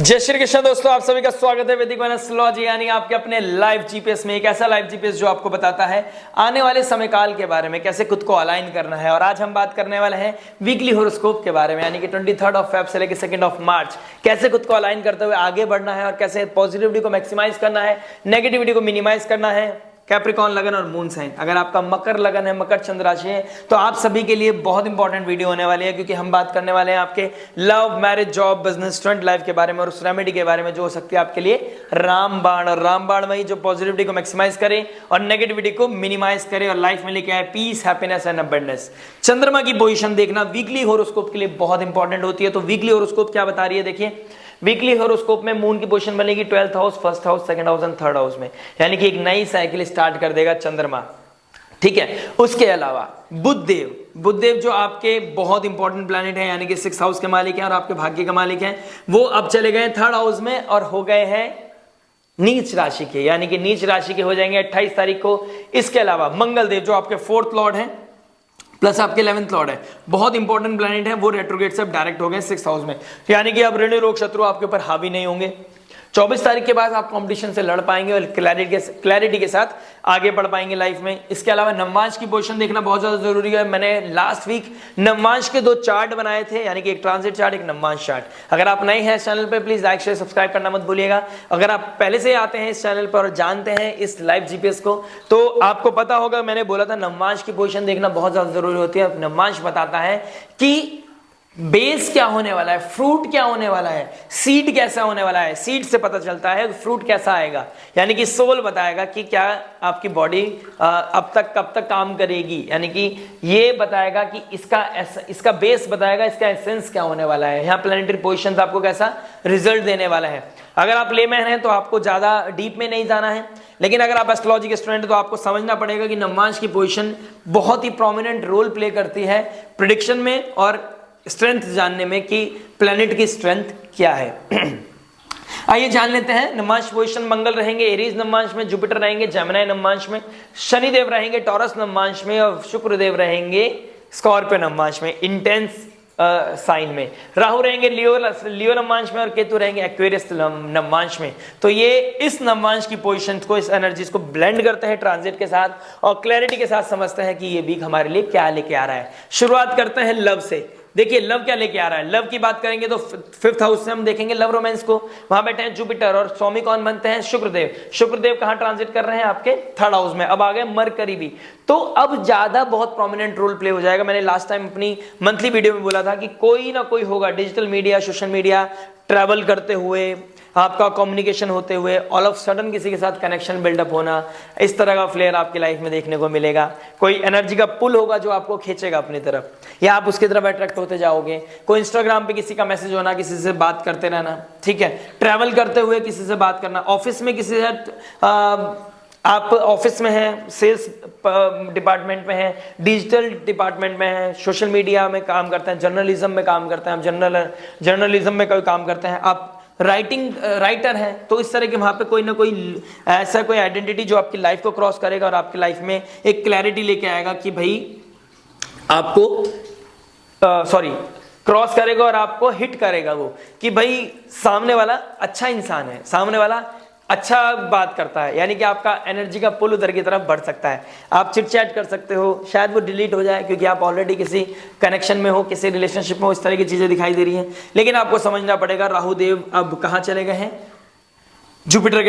जय श्री कृष्ण दोस्तों, आप सभी का स्वागत है वैदिक एस्ट्रोलॉजी यानी आपके अपने लाइव जीपीएस में। एक ऐसा लाइव जीपीएस जो आपको बताता है आने वाले समय काल के बारे में, कैसे खुद को अलाइन करना है। और आज हम बात करने वाले हैं वीकली हॉरोस्कोप के बारे में, यानी कि 23 फेब से लेकर 2 मार्च कैसे खुद को अलाइन करते हुए आगे बढ़ना है और कैसे पॉजिटिविटी को मैक्सिमाइज करना है, नेगेटिविटी को मिनिमाइज करना है। कैप्रिकॉन लगन और मून साइन, अगर आपका मकर लगन है, मकर चंद्र राशि है, तो आप सभी के लिए बहुत इंपॉर्टेंट वीडियो होने वाली है, क्योंकि हम बात करने वाले हैं आपके love, marriage, job, business, student life के बारे में और उस रेमेडी के बारे में जो हो सकती है आपके लिए रामबाण। और रामबाण वही जो पॉजिटिविटी को मैक्सिमाइज करे और नेगेटिविटी को मिनिमाइज करे और लाइफ में लेके आए पीस, हैप्पीनेस एंड अबंडेंस। चंद्रमा की पोजीशन देखना वीकली हॉरोस्कोप के लिए बहुत इंपॉर्टेंट होती है। तो वीकली हॉरोस्कोप क्या बता रही है, देखिए वीकली हॉरोस्कोप में मून की पोजीशन बनेगी 12th house, 1st house, 2nd house and 3rd house में, यानी कि एक नई साइकिल स्टार्ट कर देगा चंद्रमा। ठीक है, उसके अलावा बुधदेव जो आपके बहुत इंपॉर्टेंट प्लैनेट है, यानी कि 6th हाउस के मालिक हैं और आपके भाग्य के मालिक हैं, वो अब चले गए 3rd हाउस में और हो गए हैं नीच राशि के, यानी कि नीच राशि के हो जाएंगे 28 तारीख को। इसके अलावा मंगलदेव जो आपके 4th लॉर्ड हैं प्लस आपके 11th लॉर्ड है, बहुत इंपॉर्टेंट प्लैनेट है, वो रेट्रोग्रेड से डायरेक्ट हो गए 6th हाउस में, यानी कि अब ऋण रोग शत्रु आपके ऊपर हावी नहीं होंगे। 24 तारीख के बाद आप कंपटीशन से लड़ पाएंगे और क्लैरिटी के साथ आगे बढ़ पाएंगे लाइफ में। इसके अलावा नवमांश की पोजीशन देखना बहुत ज्यादा जरूरी है। मैंने लास्ट वीक नवमांश के 2 चार्ट बनाए थे, यानी कि एक ट्रांजिट चार्ट, एक नवमांश चार्ट। अगर आप नए हैं इस चैनल पे, प्लीज लाइक शेयर सब्सक्राइब करना मत भूलिएगा। अगर आप पहले से आते हैं इस चैनल पर और जानते हैं इस लाइव जीपीएस को, तो आपको पता होगा मैंने बोला था नवमांश की पोजीशन देखना बहुत ज्यादा जरूरी होती है। नवमांश बताता है कि बेस क्या होने वाला है, फ्रूट क्या होने वाला है, सीड कैसा होने वाला है। सीड से पता चलता है फ्रूट कैसा आएगा, यानी कि सोल बताएगा कि क्या आपकी बॉडी अब तक कब तक काम करेगी, यानी कि ये बताएगा कि इसका बेस बताएगा, इसका एसेंस क्या होने वाला है। यहाँ प्लैनेटरी पोजीशंस आपको कैसा रिजल्ट देने वाला है। अगर आप लेमैन हैं तो आपको ज्यादा डीप में नहीं जाना है, लेकिन अगर आप एस्ट्रोलॉजी के स्टूडेंट हैं तो आपको समझना पड़ेगा कि नवमांश की पोजीशन बहुत ही प्रोमिनेंट रोल प्ले करती है प्रेडिक्शन में और स्ट्रेंथ जानने में कि प्लैनेट की स्ट्रेंथ क्या है। आइए जान लेते हैं। नवमांश पोजीशन मंगल रहेंगे एरीज नवमांश में, जुपिटर रहेंगे जेमिनी नवमांश में, शनिदेव रहेंगे टॉरस नवमांश में और शुक्रदेव रहेंगे स्कॉर्पियो नवमांश में, इंटेंस साइन में। राहु रहेंगे लियो नवमांश में और केतु रहेंगे एक्वेरियस नवमांश में। तो ये इस नवमांश की पोजीशंस को, इस एनर्जीज को ब्लेंड करते हैं ट्रांजिट के साथ और क्लैरिटी के साथ समझते हैं कि ये वीक हमारे लिए क्या लेके आ रहा है। शुरुआत करते हैं लव से। देखिए लव क्या लेके आ रहा है। लव की बात करेंगे तो 5th हाउस से हम देखेंगे लव रोमांस को। वहां बैठे हैं जुपिटर और स्वामी कौन बनते हैं, शुक्रदेव। शुक्रदेव कहां ट्रांजिट कर रहे हैं, आपके 3rd हाउस में। अब आ गए मरकरी भी, तो अब ज्यादा बहुत प्रोमिनेंट रोल प्ले हो जाएगा। मैंने लास्ट टाइम अपनी मंथली वीडियो में बोला था कि कोई ना कोई होगा, digital media, social media, travel करते हुए, आपका कम्युनिकेशन होते हुए, ऑल ऑफ सडन किसी के साथ कनेक्शन बिल्डअप होना, इस तरह का फ्लेयर आपकी लाइफ में देखने को मिलेगा। कोई एनर्जी का पुल होगा जो आपको खींचेगा अपनी तरफ, या आप उसकी तरफ अट्रैक्ट होते जाओगे। कोई इंस्टाग्राम पे किसी का मैसेज होना, किसी से बात करते रहना, ठीक है। ट्रैवल करते हुए किसी से बात करना, ऑफिस में किसी से आप ऑफिस में हैं, सेल्स डिपार्टमेंट में हैं, डिजिटल डिपार्टमेंट में हैं, सोशल मीडिया में काम करते हैं, जर्नलिज्म में काम करते हैं, आप जर्नलिज्म में कोई काम करते हैं, आप राइटर है, तो इस तरह के वहां पे कोई ना कोई ऐसा कोई आइडेंटिटी जो आपकी लाइफ को क्रॉस करेगा और आपकी लाइफ में एक क्लैरिटी लेके आएगा कि भाई आपको क्रॉस करेगा और आपको हिट करेगा वो कि भाई सामने वाला अच्छा इंसान है, सामने वाला अच्छा बात करता है, यानी कि आपका एनर्जी का पुल उधर की तरफ बढ़ सकता है। आप चिट चैट कर सकते हो, शायद वो डिलीट हो जाए क्योंकि आप ऑलरेडी किसी कनेक्शन में हो, किसी रिलेशनशिप में हो, इस तरह की चीजें दिखाई दे रही हैं। लेकिन आपको समझना पड़ेगा राहु देव अब कहाँ चले गए हैं, जुपिटर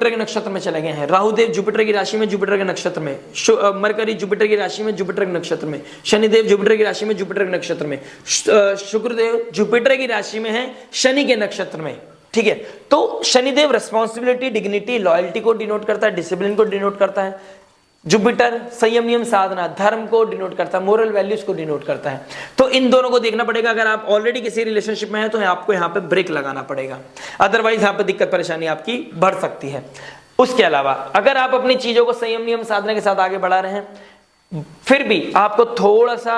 के नक्षत्र में चले गए हैं। राहु देव जुपिटर की राशि में, जुपिटर के नक्षत्र में, मरकरी जुपिटर की राशि में, जुपिटर के नक्षत्र में, शनिदेव जुपिटर की राशि में, जुपिटर के नक्षत्र में, शुक्रदेव जुपिटर की राशि में है, शनि के नक्षत्र में, ठीक है। तो शनिदेव रिस्पॉन्सिबिलिटी, डिग्निटी, लॉयल्टी को डिनोट करता है, डिसिप्लिन को डिनोट करता है। जुपिटर संयम, नियम, साधना, धर्म को डिनोट करता है, मोरल वैल्यूज को डिनोट करता है। तो इन दोनों को देखना पड़ेगा। अगर आप ऑलरेडी किसी रिलेशनशिप में हैं तो आपको यहाँ पे ब्रेक लगाना पड़ेगा, अदरवाइज यहाँ पे दिक्कत परेशानी आपकी बढ़ सकती है। उसके अलावा अगर आप अपनी चीजों को संयम, नियम, साधना के साथ आगे बढ़ा रहे हैं, फिर भी आपको थोड़ा सा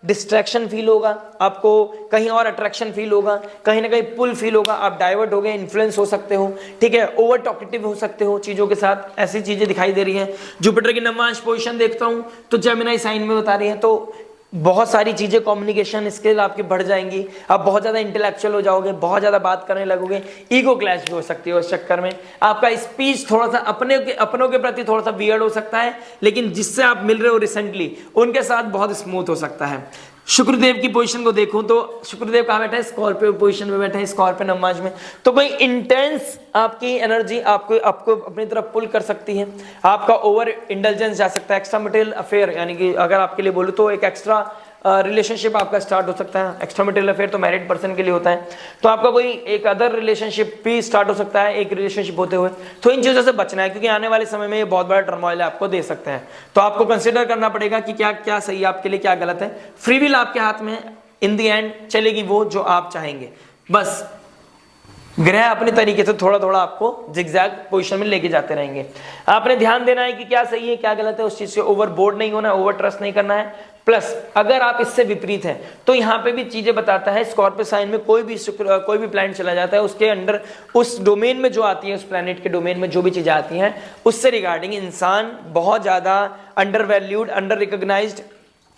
डिस्ट्रैक्शन फील होगा, आपको कहीं और अट्रैक्शन फील होगा, कहीं ना कहीं पुल फील होगा, आप डाइवर्ट हो गए, इन्फ्लुएंस हो सकते हो, ठीक है, ओवर टॉकेटिव हो सकते हो चीजों के साथ, ऐसी चीजें दिखाई दे रही हैं। जुपिटर की नवमांश पोजीशन देखता हूं तो जेमिनी साइन में बता रही है, तो बहुत सारी चीज़ें, कम्युनिकेशन स्किल आपकी बढ़ जाएंगी, आप बहुत ज़्यादा इंटेलेक्चुअल हो जाओगे, बहुत ज़्यादा बात करने लगोगे, ईगो क्लैश भी हो सकती है उस चक्कर में, आपका स्पीच थोड़ा सा अपनों के प्रति थोड़ा सा वियर्ड हो सकता है, लेकिन जिससे आप मिल रहे हो रिसेंटली उनके साथ बहुत स्मूथ हो सकता है। शुक्रदेव की पोजीशन को देखूं तो शुक्रदेव कहाँ बैठा है? स्कॉर्पियो पोजीशन में बैठा है, स्कॉर्पियो नवमांश में। तो कोई इंटेंस आपकी एनर्जी आपको आपको अपनी तरफ पुल कर सकती है, आपका ओवर इंटेलिजेंस जा सकता है, एक्स्ट्रा मटेरियल अफेयर, यानी कि अगर आपके लिए बोलूं तो एक एक्स्ट्रा रिलेशनशिप आपका स्टार्ट हो सकता है। एक्स्ट्रा मटेरियल अफेयर तो मैरिड पर्सन के लिए होता है, तो आपका कोई एक अदर रिलेशनशिप भी स्टार्ट हो सकता है एक रिलेशनशिप होते हुए। तो इन चीज़ों से बचना है, क्योंकि आने वाले समय में ये बहुत बड़ा टर्मोइल आपको दे सकते हैं। तो आपको कंसिडर करना पड़ेगा कि क्या क्या सही है आपके लिए, क्या गलत है। फ्री विल आपके हाथ में है, इन दी एंड चलेगी वो जो आप चाहेंगे। बस ग्रह अपने तरीके से थोड़ा थोड़ा आपको जिगजैग पोजीशन में लेके जाते रहेंगे। आपने ध्यान देना है कि क्या सही है क्या गलत है, उस चीज से ओवर बोर्ड नहीं होना है, ओवर ट्रस्ट नहीं करना है। प्लस अगर आप इससे विपरीत हैं तो यहाँ पे भी चीजें बताता है, स्कॉर्पियो साइन में कोई भी प्लैनेट चला जाता है, उसके अंडर उस डोमेन में जो आती है, उस प्लैनेट के डोमेन में जो भी चीजें आती हैं, उससे रिगार्डिंग इंसान बहुत ज्यादा undervalued, underrecognised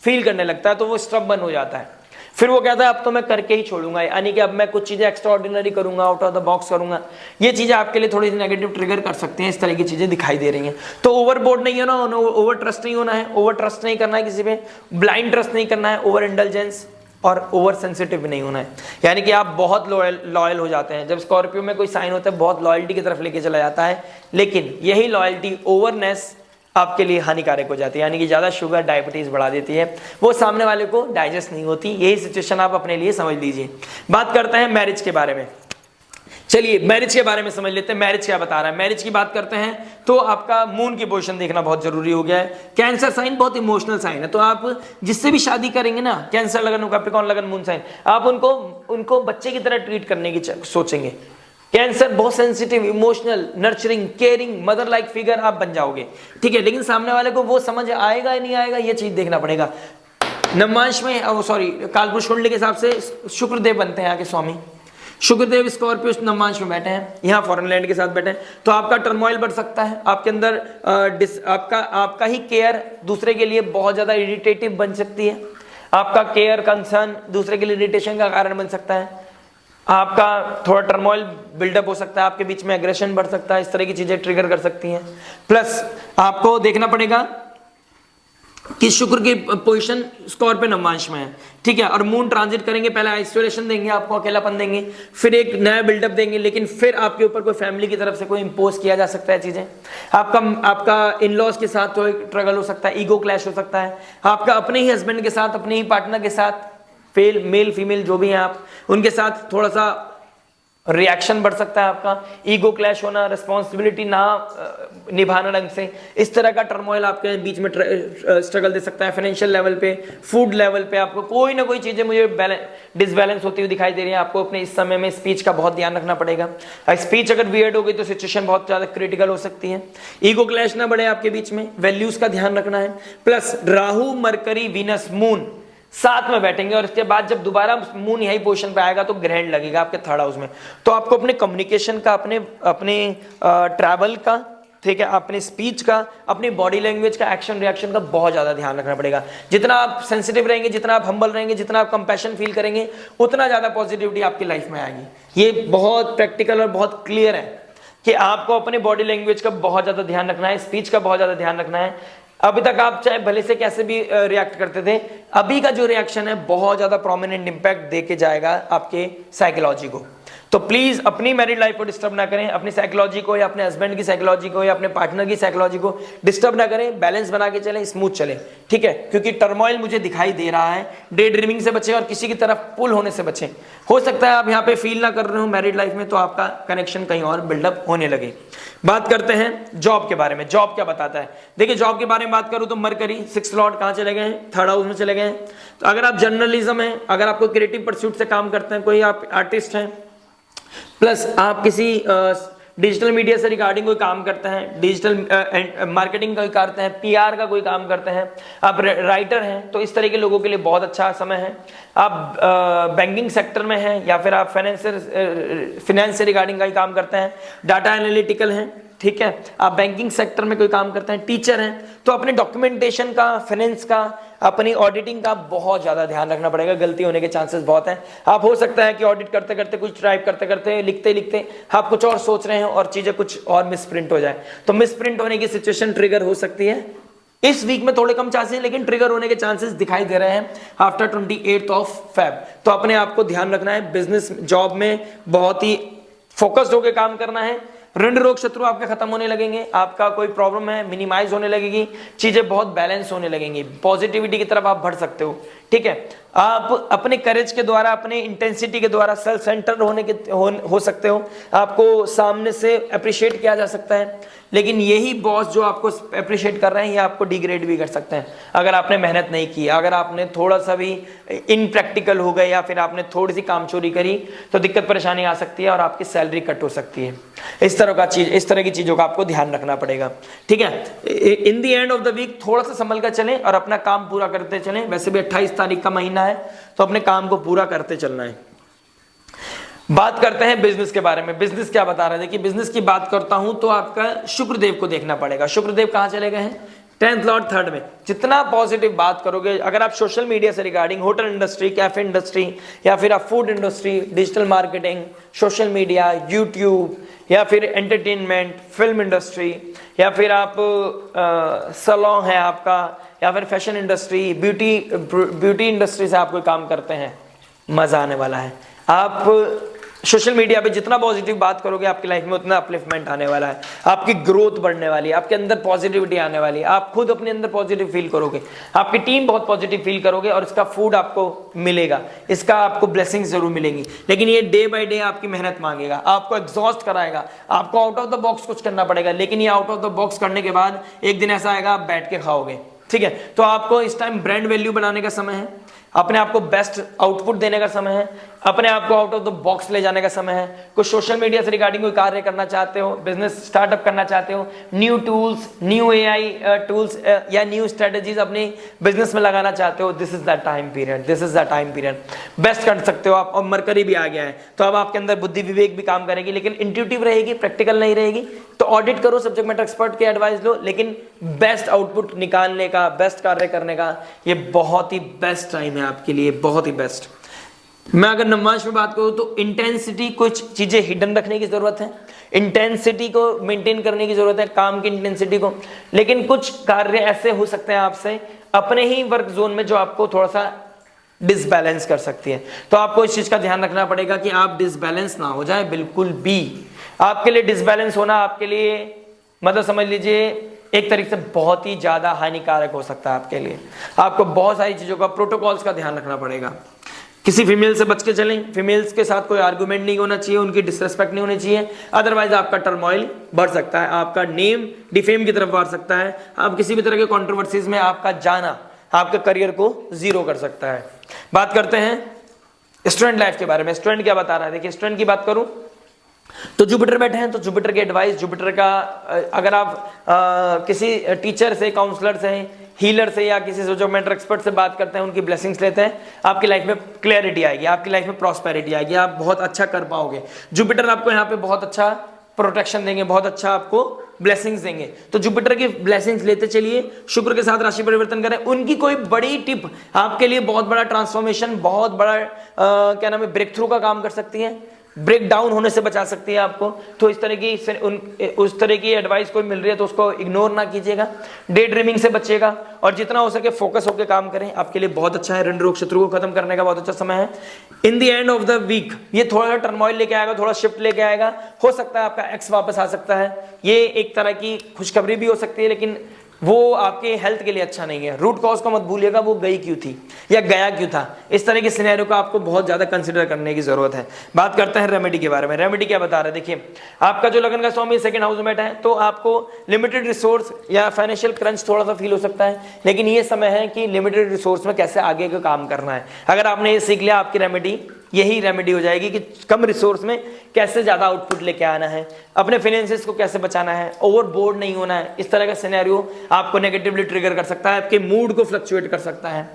feel करने लगता है, तो वो स्टबर्न हो जाता है। फिर वो कहता है अब तो मैं करके ही छोड़ूंगा, यानी कि अब मैं कुछ चीजें एक्स्ट्रा ऑर्डिनरी करूंगा, आउट ऑफ द बॉक्स करूंगा। ये चीजें आपके लिए थोड़ी सी नेगेटिव ट्रिगर कर सकती हैं, इस तरह की चीजें दिखाई दे रही हैं। तो ओवरबोर्ड नहीं होना, ओवर ट्रस्ट नहीं होना है, ओवर ट्रस्ट नहीं करना है किसी पे, ब्लाइंड ट्रस्ट नहीं करना है, ओवर इंटेलिजेंस और ओवर सेंसिटिव भी नहीं होना है, यानी कि आप बहुत लॉयल हो जाते हैं। जब स्कॉर्पियो में कोई साइन होता है बहुत लॉयल्टी की तरफ लेके चला जाता है, लेकिन यही लॉयल्टी ओवरनेस आपके लिए हानिकारक हो जाती है, यानी कि ज़्यादा शुगर डायबिटीज़ बढ़ा देती है, वो सामने वाले को डाइजेस्ट नहीं होती। यही सिचुएशन आप अपने लिए समझ लीजिए। बात करते हैं मैरिज के बारे में। चलिए मैरिज के बारे में समझ लेते हैं, मैरिज क्या बता रहा है। मैरिज की बात करते हैं तो आपका मून की पोजीशन देखना बहुत जरूरी हो गया है। कैंसर साइन बहुत इमोशनल साइन है, तो आप जिससे भी शादी करेंगे ना, कैंसर लगन, कैप्रिकॉर्न लगन, मून साइन, आप उनको बच्चे की तरह ट्रीट करने की सोचेंगे। कैंसर बहुत sensitive, emotional, nurturing, caring, mother like figure आप बन जाओगे, ठीक है। लेकिन सामने वाले को वो समझ आएगा या नहीं आएगा, ये चीज देखना पड़ेगा। नवमांश में कालपुरुष कुंडली के हिसाब से शुक्रदेव बनते हैं यहाँ के स्वामी। शुक्रदेव स्कॉर्पियो नवमांश में बैठे हैं, यहाँ फॉरेन लैंड के साथ बैठे हैं, तो आपका टर्मोइल बढ़ सकता है। आपके अंदर आपका ही केयर दूसरे के लिए बहुत ज्यादा इरिटेटिव बन सकती है। आपका केयर कंसर्न दूसरे के लिए इरिटेशन का कारण बन सकता है। आपका थोड़ा टर्मोइल बिल्डअप हो सकता है, आपके बीच में एग्रेशन बढ़ सकता है, इस तरह की चीजें ट्रिगर कर सकती हैं। प्लस आपको देखना पड़ेगा कि शुक्र की पोजीशन स्कॉर्पियो नवमांश में है, ठीक है, और मून ट्रांजिट करेंगे, पहले आइसोलेशन देंगे, आपको अकेलापन देंगे, फिर एक नया बिल्डअप देंगे, लेकिन फिर आपके ऊपर कोई फैमिली की तरफ से कोई इंपोज किया जा सकता है चीजें। आपका इन लॉज के साथ तो एक ट्रगल हो सकता है, ईगो क्लैश हो सकता है, आपका अपने ही हस्बैंड के साथ, अपने ही पार्टनर के साथ, मेल फीमेल जो भी हैं आप, उनके साथ थोड़ा सा रिएक्शन बढ़ सकता है, आपका ईगो क्लैश होना, रिस्पॉन्सिबिलिटी ना निभाना ढंग से, इस तरह का टर्मोइल आपके बीच में स्ट्रगल दे सकता है। फाइनेंशियल लेवल पे, फूड लेवल पे आपको कोई ना कोई चीजें मुझे डिसबैलेंस होती हुई दिखाई दे रही है। आपको अपने इस समय में स्पीच का बहुत ध्यान रखना पड़ेगा। स्पीच अगर वियर्ड हो गई तो सिचुएशन बहुत ज्यादा क्रिटिकल हो सकती है। ईगो क्लैश ना बढ़े आपके बीच में, वैल्यूज का ध्यान रखना है। Plus Rahu, mercury, Venus, moon साथ में बैठेंगे, और इसके बाद जब दोबारा मून यही पोजीशन पे आएगा तो ग्रहण लगेगा आपके थर्ड हाउस में। तो आपको अपने कम्युनिकेशन का, अपने ट्रैवल का, ठीक है, अपने स्पीच का, अपनी बॉडी लैंग्वेज का, एक्शन रिएक्शन का बहुत ज्यादा ध्यान रखना पड़ेगा। जितना आप सेंसिटिव रहेंगे, जितना आप हम्बल रहेंगे, जितना आप कंपैशन फील करेंगे, उतना ज्यादा पॉजिटिविटी आपकी लाइफ में आएगी। ये बहुत प्रैक्टिकल और बहुत क्लियर है कि आपको अपने बॉडी लैंग्वेज का बहुत ज्यादा ध्यान रखना है, स्पीच का बहुत ज्यादा ध्यान रखना है। अभी तक आप चाहे भले से कैसे भी रिएक्ट करते थे, अभी का जो रिएक्शन है बहुत ज्यादा प्रोमिनेंट इंपैक्ट देके जाएगा आपके साइकोलॉजी को। तो प्लीज अपनी मैरिड लाइफ को डिस्टर्ब ना करें, अपनी साइकोलॉजी को या अपने हस्बैंड की साइकोलॉजी को या अपने पार्टनर की साइकोलॉजी को डिस्टर्ब ना करें, बैलेंस बना के चलें, स्मूथ चलें, ठीक है। क्योंकि टर्मोइल मुझे दिखाई दे रहा है, डे ड्रीमिंग से बचें और किसी की तरफ पुल होने से बचें। हो सकता है आप यहाँ पे फील ना कर रहे हो मैरिड लाइफ में, तो आपका कनेक्शन कहीं और बिल्डअप होने लगे। बात करते हैं जॉब के बारे में। जॉब क्या बताता है? देखिए जॉब के बारे में बात करूं तो मरकरी 6th लॉर्ड कहां चले गए हैं? थर्ड हाउस में चले गए हैं। तो अगर आप जर्नलिज्म है, अगर आपको क्रिएटिव परस्यूट से काम करते हैं, कोई आप आर्टिस्ट हैं, प्लस आप किसी डिजिटल मीडिया से रिगार्डिंग कोई काम करते हैं, डिजिटल मार्केटिंग का कोई करते हैं, पीआर का कोई काम करते हैं, आप राइटर हैं, तो इस तरह के लोगों के लिए बहुत अच्छा समय है। आप बैंकिंग सेक्टर में हैं या फिर आप फाइनेंस से रिगार्डिंग का ही काम करते हैं, डाटा एनालिटिकल हैं, ठीक है, आप बैंकिंग सेक्टर में कोई काम करते हैं, टीचर हैं, तो अपने डॉक्यूमेंटेशन का, फाइनेंस का, अपनी ऑडिटिंग का बहुत ज्यादा ध्यान रखना पड़ेगा, गलती होने के चांसेस बहुत हैं। आप हो सकता है कि ऑडिट करते करते, कुछ टाइप करते करते, लिखते लिखते आप कुछ और सोच रहे हैं और चीजें कुछ और मिसप्रिंट हो जाए, तो मिसप्रिंट होने की सिचुएशन ट्रिगर हो सकती है। इस वीक में थोड़े कम चांसेस हैं, लेकिन ट्रिगर होने के चांसेस दिखाई दे रहे हैं आफ्टर 28 ऑफ फेब। तो अपने आप को ध्यान रखना है, बिजनेस जॉब में बहुत ही फोकस्ड होकर काम करना है। ऋण रोग शत्रु आपके खत्म होने लगेंगे, आपका कोई प्रॉब्लम है मिनिमाइज होने लगेगी, चीजें बहुत बैलेंस होने लगेंगी, पॉजिटिविटी की तरफ आप बढ़ सकते हो। ठीक है, आप अपने करेज के द्वारा, अपने इंटेंसिटी के द्वारा सेल्फ सेंटर्ड हो सकते हो, आपको सामने से अप्रिशिएट किया जा सकता है, लेकिन यही बॉस जो आपको अप्रिशिएट कर रहे हैं ये आपको डिग्रेड भी कर सकते हैं अगर आपने मेहनत नहीं की, अगर आपने थोड़ा सा भी इनप्रैक्टिकल हो गए या फिर आपने थोड़ी सी कामचोरी करी तो दिक्कत परेशानी आ सकती है और आपकी सैलरी कट हो सकती है। इस तरह की चीजों का आपको ध्यान रखना पड़ेगा। ठीक है, in the end of the week थोड़ा सा संभल कर चलें और अपना काम पूरा करते चलें। वैसे भी 28 तारीख का महीना है तो अपने काम को पूरा करते चलना है। बात करते हैं बिजनेस के बारे में। बिजनेस क्या बता रहे हैं, देखिए बिजनेस की बात करता हूं तो आपका शुक्रदेव को देखना पड़ेगा। शुक्रदेव कहां चले गए हैं, 10th लॉर्ड 3rd में। जितना पॉजिटिव बात करोगे, अगर आप सोशल मीडिया से regarding hotel industry, cafe industry या फिर आप food industry, digital marketing, social media, YouTube या फिर एंटरटेनमेंट, फिल्म इंडस्ट्री या फिर आप सैलून है आपका या फिर फैशन इंडस्ट्री, ब्यूटी इंडस्ट्री से आप कोई काम करते हैं, मजा आने वाला है। आप सोशल मीडिया पे जितना पॉजिटिव बात करोगे आपकी लाइफ में उतना अपलिफ्टमेंट आने वाला है, आपकी ग्रोथ बढ़ने वाली है, आपके अंदर पॉजिटिविटी आने वाली है, आप खुद अपने अंदर पॉजिटिव फील करोगे, आपकी टीम बहुत पॉजिटिव फील करोगे और इसका फूड आपको मिलेगा, इसका आपको ब्लेसिंग्स जरूर मिलेंगी। लेकिन ये डे बाय डे आपकी मेहनत मांगेगा, आपको एग्जॉस्ट कराएगा, आपको आउट ऑफ द बॉक्स कुछ करना पड़ेगा। लेकिन ये आउट ऑफ द बॉक्स करने के बाद एक दिन ऐसा आएगा आप बैठ के खाओगे। ठीक है, तो आपको इस टाइम ब्रांड वैल्यू बनाने का समय है, अपने आप को बेस्ट आउटपुट देने का समय है, अपने आप को आउट ऑफ द बॉक्स ले जाने का समय है। कुछ सोशल मीडिया से रिगार्डिंग कोई कार्य करना चाहते हो, बिजनेस स्टार्टअप करना चाहते हो, new tools, new AI tools या न्यू स्ट्रेटजीज अपने बिजनेस में लगाना चाहते हो, this is the time period, this is the time period. Best कर सकते हो आप। और मरकरी भी आ गया है तो अब आपके अंदर बुद्धि विवेक भी काम करेगी, लेकिन इंट्यूटिव रहेगी, प्रैक्टिकल नहीं रहेगी। तो ऑडिट करो, सब्जेक्ट मैटर एक्सपर्ट की एडवाइस लो, लेकिन बेस्ट आउटपुट निकालने का, बेस्ट कार्य करने का ये बहुत ही बेस्ट टाइम है आपके लिए, बहुत ही बेस्ट। मैं अगर नवमांश में बात करूं तो इंटेंसिटी, कुछ चीजें हिडन रखने की जरूरत है, इंटेंसिटी को मेंटेन करने की जरूरत है, काम की इंटेंसिटी को। लेकिन कुछ कार्य ऐसे हो सकते हैं आपसे अपने ही वर्क जोन में जो आपको थोड़ा सा डिसबैलेंस कर सकती है। तो आपको इस चीज का ध्यान रखना पड़ेगा कि आप डिसबैलेंस ना हो जाए बिल्कुल भी। आपके लिए डिसबैलेंस होना आपके लिए मतलब समझ लीजिए एक तरीके से बहुत ही ज्यादा हानिकारक हो सकता है आपके लिए। आपको बहुत सारी चीजों का, प्रोटोकॉल्स का ध्यान रखना पड़ेगा। किसी फीमेल से बच के चलें, फीमेल्स के साथ कोई आर्गुमेंट नहीं होना चाहिए, उनकी डिसरेस्पेक्ट नहीं होनी चाहिए, अदरवाइज आपका टर्मोइल बढ़ सकता है, आपका नेम डिफेम की तरफ बढ़ सकता है, आप किसी भी तरह के कंट्रोवर्सीज में आपका जाना आपके करियर को जीरो कर सकता है। बात करते हैं स्टूडेंट लाइफ के बारे में। स्टूडेंट क्या बता रहा है, देखिए स्टूडेंट की बात करूं तो जुपिटर बैठे हैं, तो जुपिटर की एडवाइस, जुपिटर का अगर आप किसी टीचर से, काउंसलर से, हीलर से या किसी सब्जेक्ट मैटर एक्सपर्ट से बात करते हैं, उनकी ब्लेसिंग्स लेते हैं, आपकी लाइफ में क्लैरिटी आएगी, आपकी लाइफ में प्रॉस्पेरिटी आएगी, आप बहुत अच्छा कर पाओगे। जुपिटर आपको यहाँ पे बहुत अच्छा प्रोटेक्शन देंगे, बहुत अच्छा आपको ब्लेसिंग्स देंगे। तो जुपिटर की ब्लेसिंग्स लेते चलिए। शुक्र के साथ राशि परिवर्तन करें, उनकी कोई बड़ी टिप आपके लिए बहुत बड़ा ट्रांसफॉर्मेशन, बहुत बड़ा क्या नाम है, ब्रेक थ्रू का काम कर सकती है, ब्रेक डाउन होने से बचा सकती है आपको। तो इस तरह की एडवाइस कोई मिल रही है तो उसको इग्नोर ना कीजिएगा, डे ड्रीमिंग से बचिएगा और जितना हो सके फोकस होकर काम करें, आपके लिए बहुत अच्छा है। ऋण रोग शत्रु को खत्म करने का बहुत अच्छा समय है। In the end of the week ये थोड़ा सा टर्मोइल लेके आएगा, थोड़ा शिफ्ट लेके आएगा, हो सकता है आपका एक्स वापस आ सकता है, ये एक तरह की खुशखबरी भी हो सकती है, लेकिन वो आपके हेल्थ के लिए अच्छा नहीं है। रूट कॉज को मत भूलिएगा, वो गई क्यों थी या गया क्यों था, इस तरह के सिनेरियो को आपको बहुत ज्यादा कंसीडर करने की जरूरत है। बात करते हैं रेमेडी के बारे में। रेमेडी क्या बता रहे हैं, देखिए आपका जो लगन का स्वामी सेकंड हाउस में बैठा है तो आपको लिमिटेड रिसोर्स या फाइनेंशियल क्रंच थोड़ा सा फील हो सकता है, लेकिन ये समय है कि लिमिटेड रिसोर्स में कैसे आगे का काम करना है। अगर आपने ये सीख लिया, आपकी रेमेडी यही रेमेडी हो जाएगी कि कम रिसोर्स में कैसे ज्यादा आउटपुट लेके आना है, अपने फाइनेंसेस को कैसे बचाना है, ओवरबोर्ड नहीं होना है। इस तरह का सिनेरियो आपको नेगेटिवली ट्रिगर कर सकता है, आपके मूड को फ्लक्चुएट कर सकता है।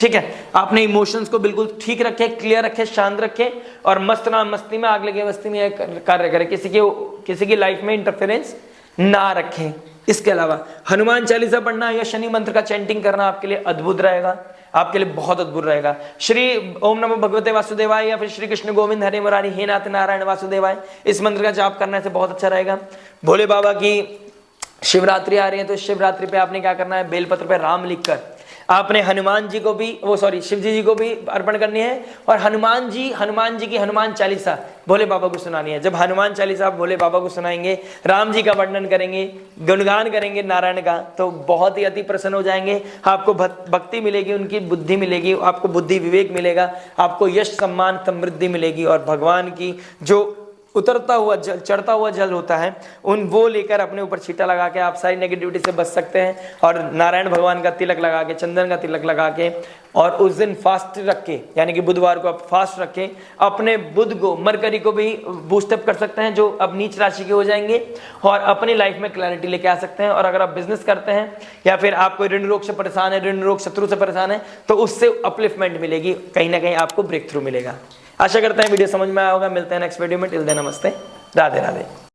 ठीक है, आपने इमोशंस को बिल्कुल ठीक रखे, क्लियर रखे, शांत रखे और मस्त ना मस्ती में आग लगे मस्ती में कार्य करें, किसी की लाइफ में इंटरफेरेंस ना रखें। इसके अलावा हनुमान चालीसा पढ़ना या शनि मंत्र का चैंटिंग करना आपके लिए अद्भुत रहेगा, आपके लिए बहुत अद्भुत रहेगा। श्री ओम नमो भगवते वासुदेवाय या फिर श्री कृष्ण गोविंद हरे मुरारी हे नाथ नारायण वासुदेवाय, इस मंत्र का जाप करने से बहुत अच्छा रहेगा। भोले बाबा की शिवरात्रि आ रही है, तो शिवरात्रि पे आपने क्या करना है, बेलपत्र पे राम लिखकर आपने हनुमान जी को भी शिव जी को भी अर्पण करनी है, और हनुमान जी की हनुमान चालीसा भोले बाबा को सुनानी है। जब हनुमान चालीसा आप भोले बाबा को सुनाएंगे, राम जी का वर्णन करेंगे, गुणगान करेंगे नारायण का, तो बहुत ही अति प्रसन्न हो जाएंगे। आपको भक्ति मिलेगी, उनकी बुद्धि मिलेगी, आपको बुद्धि विवेक मिलेगा, आपको यश सम्मान समृद्धि मिलेगी, और भगवान की जो उतरता हुआ जल, चढ़ता हुआ जल होता है, वो लेकर अपने ऊपर छींटा लगा के आप सारी नेगेटिविटी से बच सकते हैं। और नारायण भगवान का तिलक लगा के, चंदन का तिलक लगा के, और उस दिन फास्ट रख के, यानी कि बुधवार को आप फास्ट रख के अपने बुध को, मरकरी को भी बूस्टअप कर सकते हैं, जो अब नीच राशि के हो जाएंगे, और अपनी लाइफ में क्लैरिटी लेके आ सकते हैं। और अगर आप बिजनेस करते हैं या फिर आप कोई ऋण रोग से परेशान है, ऋण रोग शत्रु से परेशान है, तो उससे अपलिफ्टमेंट मिलेगी, कहीं ना कहीं आपको ब्रेक थ्रू मिलेगा। आशा करते हैं वीडियो समझ में आया होगा। मिलते हैं नेक्स्ट वीडियो में। टिल देन नमस्ते, राधे राधे।